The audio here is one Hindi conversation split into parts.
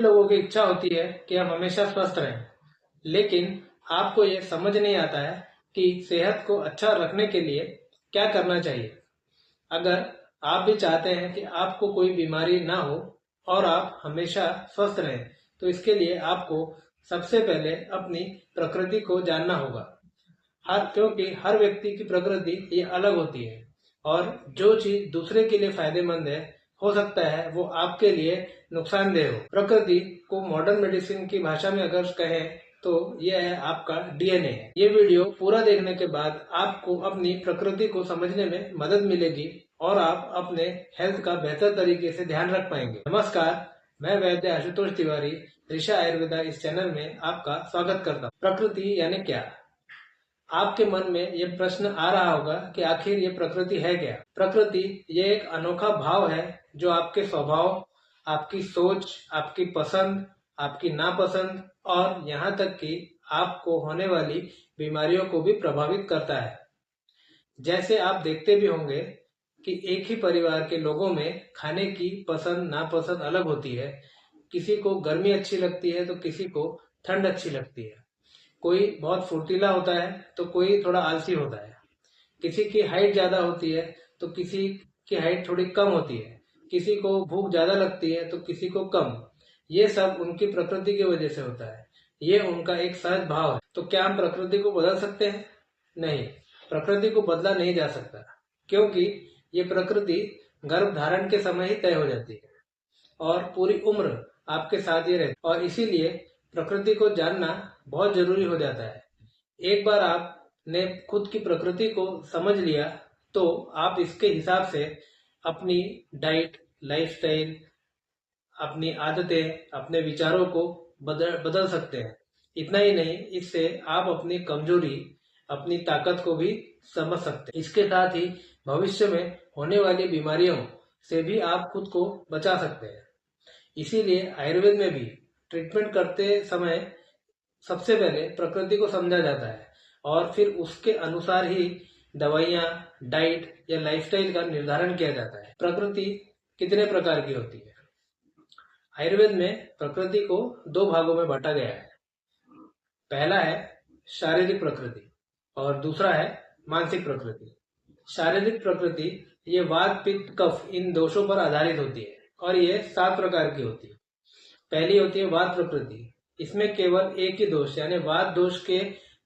लोगों की इच्छा होती है कि हम हमेशा स्वस्थ रहें, लेकिन आपको ये समझ नहीं आता है कि सेहत को अच्छा रखने के लिए क्या करना चाहिए। अगर आप भी चाहते हैं कि आपको कोई बीमारी ना हो और आप हमेशा स्वस्थ रहें, तो इसके लिए आपको सबसे पहले अपनी प्रकृति को जानना होगा। क्योंकि हर व्यक्ति की प्रकृति ये अलग होती है और जो चीज दूसरे के लिए फायदेमंद है, हो सकता है वो आपके लिए नुकसानदेह हो। प्रकृति को मॉडर्न मेडिसिन की भाषा में अगर कहें तो यह है आपका डीएनए। ये वीडियो पूरा देखने के बाद आपको अपनी प्रकृति को समझने में मदद मिलेगी और आप अपने हेल्थ का बेहतर तरीके से ध्यान रख पाएंगे। नमस्कार, मैं वैद्य आशुतोष तिवारी ऋषा आयुर्वेदा इस चैनल में आपका स्वागत करता हूँ। प्रकृति यानी क्या? आपके मन में ये प्रश्न आ रहा होगा कि आखिर ये प्रकृति है क्या? प्रकृति ये एक अनोखा भाव है जो आपके स्वभाव, आपकी सोच, आपकी पसंद, आपकी नापसंद और यहाँ तक कि आपको होने वाली बीमारियों को भी प्रभावित करता है। जैसे आप देखते भी होंगे कि एक ही परिवार के लोगों में खाने की पसंद नापसंद अलग होती है। किसी को गर्मी अच्छी लगती है तो किसी को ठंड अच्छी लगती है। कोई बहुत फुर्तीला होता है तो कोई थोड़ा आलसी होता है। किसी की हाइट ज्यादा होती है तो किसी की हाइट थोड़ी कम होती है। किसी को भूख ज्यादा लगती है तो किसी को कम। ये सब उनकी प्रकृति की वजह से होता है। ये उनका एक सहज भाव है। तो क्या हम प्रकृति को बदल सकते हैं? नहीं, प्रकृति को बदला नहीं जा सकता, क्योंकि ये प्रकृति गर्भ धारण के समय ही तय हो जाती है और पूरी उम्र आपके साथ ही रहती है। और इसीलिए प्रकृति को जानना बहुत जरूरी हो जाता है। एक बार आपने खुद की प्रकृति को समझ लिया तो आप इसके हिसाब से अपनी डाइट, लाइफस्टाइल, अपनी आदतें, अपने विचारों को बदल सकते हैं। इतना ही नहीं, इससे आप अपनी कमजोरी, अपनी ताकत को भी समझ सकते हैं। इसके साथ ही भविष्य में होने वाली बीमारियों से भी आप खुद को बचा सकते हैं। इसीलिए आयुर्वेद में भी ट्रीटमेंट करते समय सबसे पहले प्रकृति को समझा जाता है और फिर उसके अनुसार ही दवाइयाँ, डाइट या लाइफस्टाइल का निर्धारण किया जाता है। प्रकृति कितने प्रकार की होती है? आयुर्वेद में प्रकृति को दो भागों में बांटा गया है। पहला है शारीरिक प्रकृति और दूसरा है मानसिक प्रकृति। शारीरिक प्रकृति ये वात, पित्त, कफ इन दोषों पर आधारित होती है और ये 7 प्रकार की होती है। पहली होती है वात प्रकृति। इसमें केवल एक ही दोष यानी वात दोष के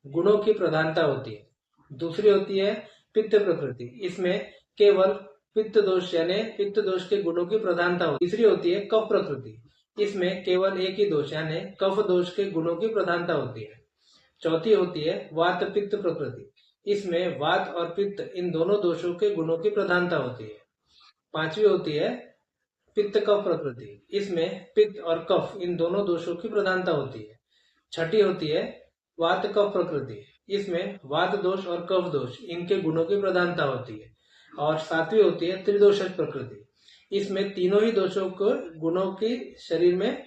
गुणों की प्रधानता होती है। दूसरी होती है पित्त प्रकृति। इसमें केवल पित्त दोष यानी पित्त दोष के गुणों की प्रधानता होती है। तीसरी होती है कफ प्रकृति। इसमें केवल एक ही दोष यानी कफ दोष के गुणों की प्रधानता होती है। चौथी होती है वात पित्त प्रकृति। इसमें वात और पित्त इन दोनों दोषों के गुणों की प्रधानता होती है। पांचवी होती है पित्त कफ प्रकृति। इसमें पित्त और कफ इन दोनों दोषों की प्रधानता होती है। छठी होती है वात कफ प्रकृति। इसमें वात दोष और कफ दोष इनके गुणों की प्रधानता होती है। और सातवीं होती है त्रिदोषज प्रकृति। इसमें तीनों ही दोषों को गुणों की शरीर में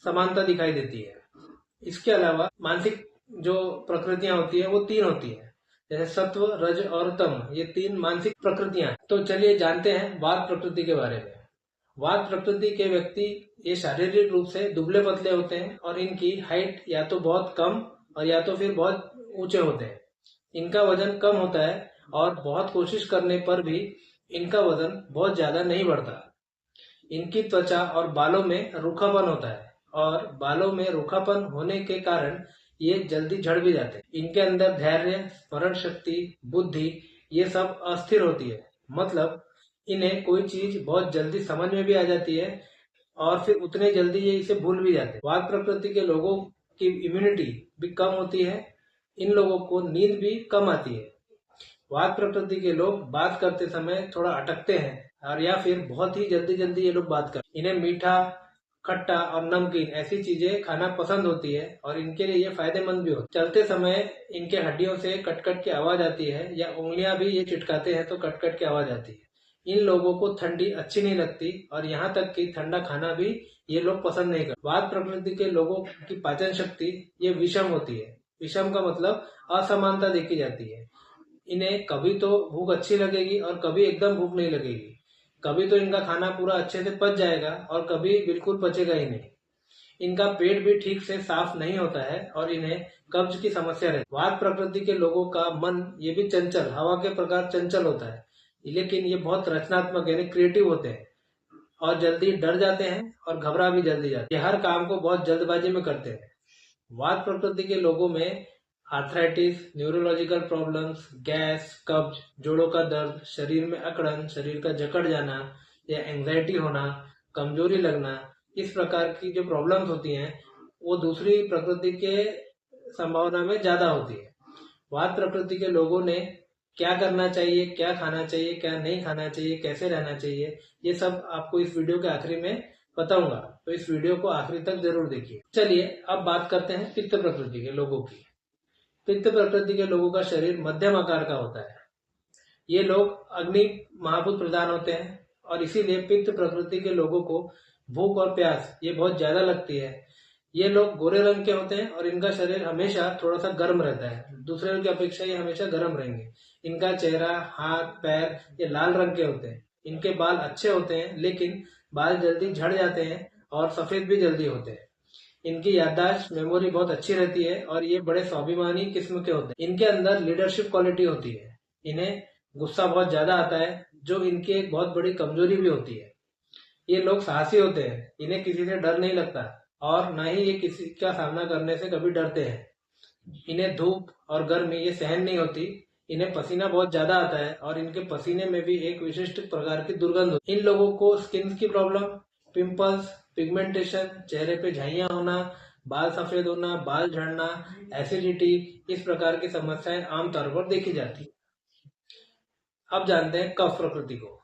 समानता दिखाई देती है। इसके अलावा मानसिक जो प्रकृतियां होती है वो 3 होती है, जैसे सत्व, रज और तम। ये 3 मानसिक प्रकृतियां हैं। तो चलिए जानते हैं वात प्रकृति के बारे में। वात प्रकृति के व्यक्ति ये शारीरिक रूप से दुबले पतले होते हैं और इनकी हाइट या तो बहुत कम और या तो फिर बहुत ऊंचे होते हैं। इनका वजन कम होता है और बहुत कोशिश करने पर भी इनका वजन बहुत ज्यादा नहीं बढ़ता। इनकी त्वचा और बालों में रूखापन होता है और बालों में रूखापन होने के कारण ये जल्दी झड़ भी जाते हैं। इनके अंदर धैर्य, स्मरण शक्ति, बुद्धि ये सब अस्थिर होती है। मतलब इन्हें कोई चीज बहुत जल्दी समझ में भी आ जाती है और फिर उतने जल्दी ये इसे भूल भी जाते हैं। वात प्रकृति के लोगों की इम्यूनिटी भी कम होती है। इन लोगों को नींद भी कम आती है। वात प्रकृति के लोग बात करते समय थोड़ा अटकते हैं और या फिर बहुत ही जल्दी जल्दी ये लोग बात करते हैं। इन्हें मीठा, खट्टा और नमकीन ऐसी चीजें खाना पसंद होती है और इनके लिए ये फायदेमंद भी होती है। चलते समय इनके हड्डियों से कटकट की आवाज आती है या उंगलियां भी ये चिटकाते हैं तो कटकट की आवाज आती है। इन लोगों को ठंडी अच्छी नहीं लगती और यहाँ तक कि ठंडा खाना भी ये लोग पसंद नहीं करते। वात प्रकृति के लोगों की पाचन शक्ति ये विषम होती है। विषम का मतलब असमानता देखी जाती है। इन्हें कभी तो भूख अच्छी लगेगी और कभी एकदम भूख नहीं लगेगी। कभी तो इनका खाना पूरा अच्छे से पच जाएगा और कभी बिल्कुल पचेगा ही नहीं। इनका पेट भी ठीक से साफ नहीं होता है और इन्हें कब्ज की समस्या रहती है। वात प्रकृति के लोगों का मन ये भी चंचल, हवा के प्रकार चंचल होता है, लेकिन ये बहुत रचनात्मक यानी क्रिएटिव होते हैं और जल्दी डर जाते हैं और घबरा भी जल्दी जाते हैं। ये हर काम को बहुत जल्दबाजी में करते हैं। वात प्रकृति के लोगों में आर्थराइटिस, न्यूरोलॉजिकल प्रॉब्लम्स, गैस, कब्ज, जोड़ों का दर्द, शरीर में अकड़न, शरीर का जकड़ जाना या एंजाइटी होना, कमजोरी लगना, इस प्रकार की जो प्रॉब्लम्स होती हैं वो दूसरी प्रकृति के संभावना में ज्यादा होती है। वात प्रकृति के लोगों ने क्या करना चाहिए, क्या खाना चाहिए, क्या नहीं खाना चाहिए, कैसे रहना चाहिए, ये सब आपको इस वीडियो के आखिरी में बताऊंगा, तो इस वीडियो को आखिरी तक जरूर देखिए। चलिए अब बात करते हैं पित्त प्रकृति के लोगों की। पित्त प्रकृति के लोगों का शरीर मध्यम आकार का होता है। ये लोग अग्नि महाभूत प्रधान होते हैं और इसीलिए पित्त प्रकृति के लोगों को भूख और प्यास ये बहुत ज्यादा लगती है। ये लोग गोरे रंग के होते हैं और इनका शरीर हमेशा थोड़ा सा गर्म रहता है, दूसरे की अपेक्षा ये हमेशा गर्म रहेंगे। इनका चेहरा, हाथ, पैर ये लाल रंग के होते हैं। इनके बाल अच्छे होते हैं लेकिन बाल जल्दी झड़ जाते हैं और सफेद भी जल्दी होते हैं। इनकी याददाश्त, मेमोरी बहुत अच्छी रहती है और ये बड़े स्वाभिमानी किस्म के होते हैं। इनके अंदर लीडरशिप क्वालिटी होती है। इन्हें गुस्सा बहुत ज्यादा आता है, जो इनकी एक बहुत बड़ी कमजोरी भी होती है। ये लोग साहसी होते हैं, इन्हें किसी से डर नहीं लगता और न ही ये किसी का सामना करने से कभी डरते हैं। इन्हें धूप और गर्मी ये सहन नहीं होती। इन्हें पसीना बहुत ज्यादा आता है और इनके पसीने में भी एक विशिष्ट प्रकार की दुर्गंध होती है। इन लोगों को स्किन की प्रॉब्लम, पिंपल्स, पिगमेंटेशन, चेहरे पे झाइयां होना, बाल सफेद होना, बाल झड़ना, एसिडिटी, इस प्रकार की समस्याएं आमतौर पर देखी जाती है। अब जानते हैं कफ प्रकृति को।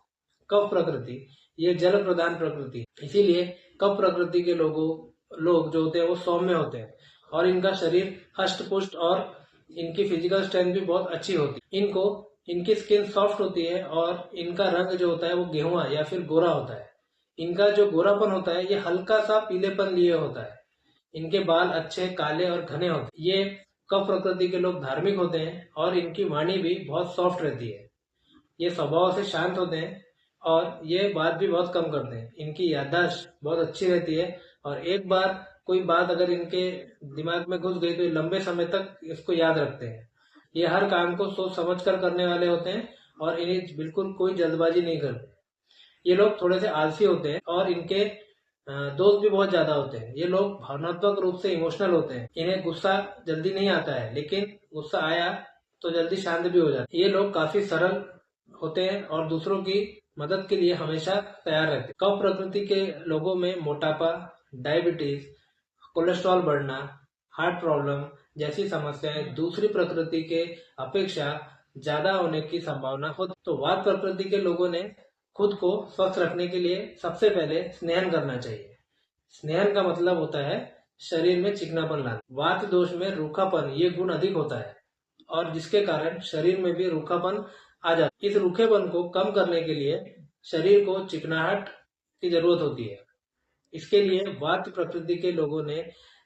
कफ प्रकृति ये जल प्रधान प्रकृति, इसीलिए कफ प्रकृति के लोग जो होते हैं वो सौम्य होते हैं और इनका शरीर हष्ट पुष्ट और इनकी फिजिकल स्ट्रेंथ भी बहुत अच्छी होती है। इनकी स्किन सॉफ्ट होती है और इनका रंग जो होता है वो गेहुआ या फिर गोरा होता है। इनका जो गोरापन होता है ये हल्का सा पीलेपन लिए होता है। इनके बाल अच्छे, काले और घने होते हैं। ये कफ प्रकृति के लोग धार्मिक होते हैं और इनकी वाणी भी बहुत सॉफ्ट रहती है। ये स्वभाव से शांत होते हैं और ये बात भी बहुत कम करते हैं। इनकी याददाश्त बहुत अच्छी रहती है और एक बार कोई बात अगर इनके दिमाग में घुस गई तो ये लंबे समय तक इसको याद रखते हैं। ये हर काम को सोच समझ कर करने वाले होते हैं और इन्हें बिल्कुल कोई जल्दबाजी नहीं करते। ये लोग थोड़े से आलसी होते हैं और इनके दोस्त भी बहुत ज्यादा होते हैं। ये लोग भावनात्मक रूप से इमोशनल होते हैं। इन्हें गुस्सा जल्दी नहीं आता है, लेकिन गुस्सा आया तो जल्दी शांत भी हो जाते हैं। ये लोग काफी सरल होते हैं और दूसरों की मदद के लिए हमेशा तैयार रहते हैं। कफ प्रकृति के लोगों में मोटापा, डायबिटीज, कोलेस्ट्रॉल बढ़ना, हार्ट प्रॉब्लम जैसी समस्याएं दूसरी प्रकृति के अपेक्षा ज्यादा होने की संभावना होती। तो वात प्रकृति के लोगों ने खुद को स्वस्थ रखने के लिए सबसे पहले स्नेहन करना चाहिए। स्नेहन का मतलब होता है शरीर में चिकनापन लाना। वात दोष में रूखापन ये गुण अधिक होता है और जिसके कारण शरीर में भी रूखापन आ जाता है। इस रूखेपन को कम करने के लिए शरीर को चिकनाहट की जरूरत होती है। इसके लिए वात प्रकृति के लोगों ने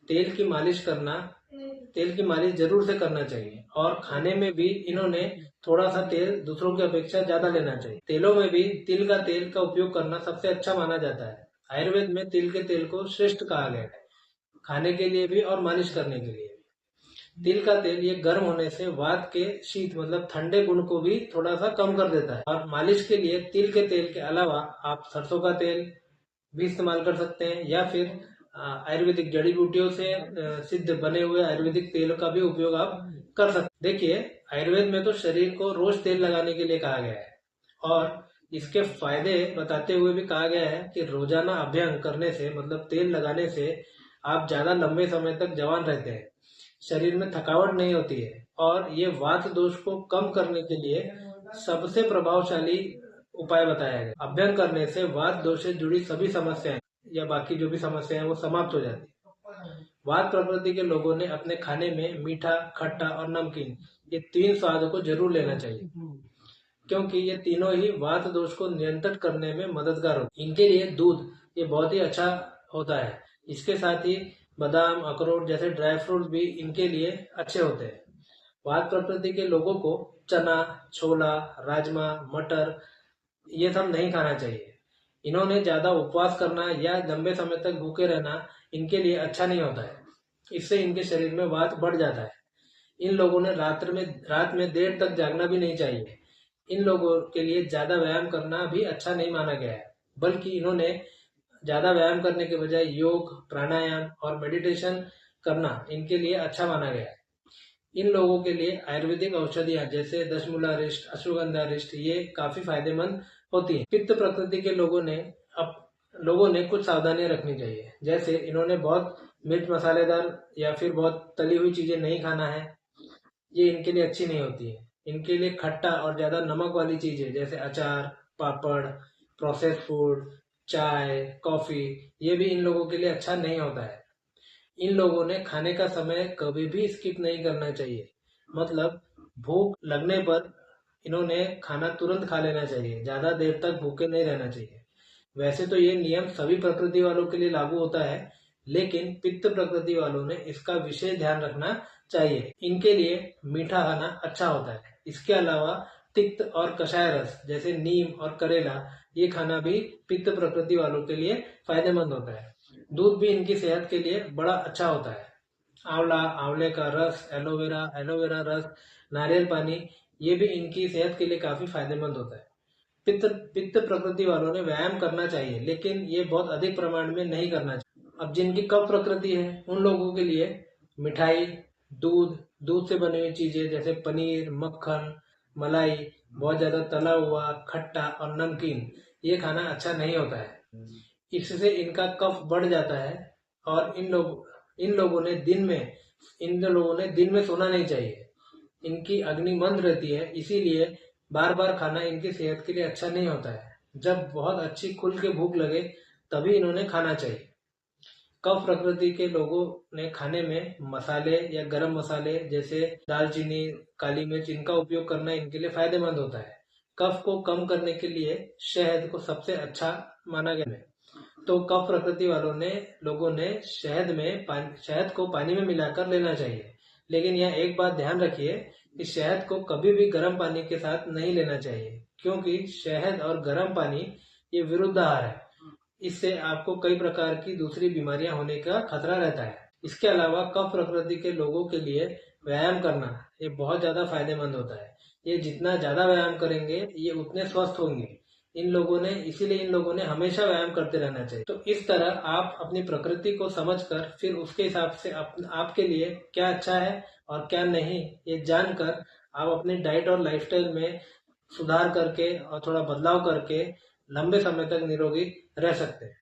तेल की मालिश जरूर से करना चाहिए और खाने में भी इन्होंने थोड़ा सा तेल दूसरों की अपेक्षा ज्यादा लेना चाहिए। तेलों में भी तिल का तेल का उपयोग करना सबसे अच्छा माना जाता है। आयुर्वेद में तिल के तेल को श्रेष्ठ कहा गया है, खाने के लिए भी और मालिश करने के लिए। तिल का तेल ये गर्म होने से वात के शीत मतलब ठंडे गुण को भी थोड़ा सा कम कर देता है। और मालिश के लिए तिल के तेल के अलावा आप सरसों का तेल भी इस्तेमाल कर सकते हैं या फिर आयुर्वेदिक जड़ी बूटियों से सिद्ध बने हुए आयुर्वेदिक तेल का भी उपयोग आप कर सकते हैं। देखिए, आयुर्वेद में तो शरीर को रोज तेल लगाने के लिए कहा गया है और इसके फायदे बताते हुए भी कहा गया है कि रोजाना अभ्यंग करने से मतलब तेल लगाने से आप ज्यादा लंबे समय तक जवान रहते हैं, शरीर में थकावट नहीं होती है और ये वात दोष को कम करने के लिए सबसे प्रभावशाली उपाय बताया गया। अभ्यंग करने से वात दोष से जुड़ी सभी समस्याएं या बाकी जो भी समस्याएं वो समाप्त हो जाती है। वात प्रकृति के लोगों ने अपने खाने में मीठा, खट्टा और नमकीन ये 3 स्वादों को जरूर लेना चाहिए, क्योंकि ये तीनों ही वात दोष को नियंत्रित करने में मददगार होते हैं। इनके लिए दूध ये बहुत ही अच्छा होता है। इसके साथ ही बादाम, अखरोट जैसे ड्राई फ्रूट भी इनके लिए अच्छे होते हैं। वात प्रकृति के लोगों को चना, छोला, राजमा, मटर ये सब नहीं खाना चाहिए। इन्होंने ज्यादा उपवास करना या लंबे समय तक भूखे रहना इनके लिए अच्छा नहीं होता है। इससे इनके शरीर में वात बढ़ जाता है। इन लोगों ने रात में देर तक जागना भी नहीं चाहिए। इन लोगों के लिए ज्यादा व्यायाम करना भी अच्छा नहीं माना गया है, बल्कि इन्होंने ज्यादा व्यायाम करने के बजाय योग, प्राणायाम और मेडिटेशन करना इनके लिए अच्छा माना गया है। इन लोगों के लिए आयुर्वेदिक औषधियां जैसे दशमूला रिष्ट, अश्वगंधा रिष्ट ये काफी फायदेमंद होती हैं। पित्त प्रकृति के लोगों ने कुछ सावधानियां रखनी चाहिए, जैसे इन्होंने बहुत मिर्च मसालेदार या फिर बहुत तली हुई चीजें नहीं खाना है। ये इनके लिए अच्छी नहीं होती है। इनके लिए खट्टा और ज्यादा नमक वाली चीजें जैसे अचार, पापड़, प्रोसेस फूड, चाय, कॉफी ये भी इन लोगों के लिए अच्छा नहीं होता है। इन लोगों ने खाने का समय कभी भी स्किप नहीं करना चाहिए। मतलब भूख लगने पर इन्होंने खाना तुरंत खा लेना चाहिए, ज्यादा देर तक भूखे नहीं रहना चाहिए। वैसे तो ये नियम सभी प्रकृति वालों के लिए लागू होता है, लेकिन पित्त प्रकृति वालों ने इसका विशेष ध्यान रखना चाहिए। इनके लिए मीठा खाना अच्छा होता है। इसके अलावा तिक्त और कषाय रस जैसे नीम और करेला ये खाना भी पित्त प्रकृति वालों के लिए फायदेमंद होता है। दूध भी इनकी सेहत के लिए बड़ा अच्छा होता है। आंवला, आंवले का रस, एलोवेरा, एलोवेरा रस, नारियल पानी ये भी इनकी सेहत के लिए काफी फायदेमंद होता है। पित्त पित्त प्रकृति वालों ने व्यायाम करना चाहिए, लेकिन ये बहुत अधिक प्रमाण में नहीं करना चाहिए। अब जिनकी कफ प्रकृति है उन लोगों के लिए मिठाई, दूध, दूध से बनी हुई चीजें जैसे पनीर, मक्खन, मलाई, बहुत ज्यादा तला हुआ, खट्टा और नमकीन ये खाना अच्छा नहीं होता है। इससे इनका कफ बढ़ जाता है और इन लोगों ने दिन में सोना नहीं चाहिए। इनकी अग्नि मंद रहती है, इसीलिए बार बार खाना इनकी सेहत के लिए अच्छा नहीं होता है। जब बहुत अच्छी खुल के भूख लगे तभी इन्होंने खाना चाहिए। कफ प्रकृति के लोगों ने खाने में मसाले या गरम मसाले जैसे दालचीनी, काली मिर्च इनका उपयोग करना इनके लिए फायदेमंद होता है। कफ को कम करने के लिए शहद को सबसे अच्छा माना गया है। तो कफ प्रकृति लोगों ने शहद को पानी में मिलाकर लेना चाहिए। लेकिन यह एक बात ध्यान रखिए कि शहद को कभी भी गर्म पानी के साथ नहीं लेना चाहिए, क्योंकि शहद और गर्म पानी ये विरुद्ध आहार है। इससे आपको कई प्रकार की दूसरी बीमारियां होने का खतरा रहता है। इसके अलावा कफ प्रकृति के लोगों के लिए व्यायाम करना ये बहुत ज्यादा फायदेमंद होता है। ये जितना ज्यादा व्यायाम करेंगे ये उतने स्वस्थ होंगे। इसीलिए इन लोगों ने हमेशा व्यायाम करते रहना चाहिए। तो इस तरह आप अपनी प्रकृति को समझकर फिर उसके हिसाब से आपके लिए क्या अच्छा है और क्या नहीं ये जानकर आप अपनी डाइट और लाइफस्टाइल में सुधार करके और थोड़ा बदलाव करके लंबे समय तक निरोगी रह सकते हैं।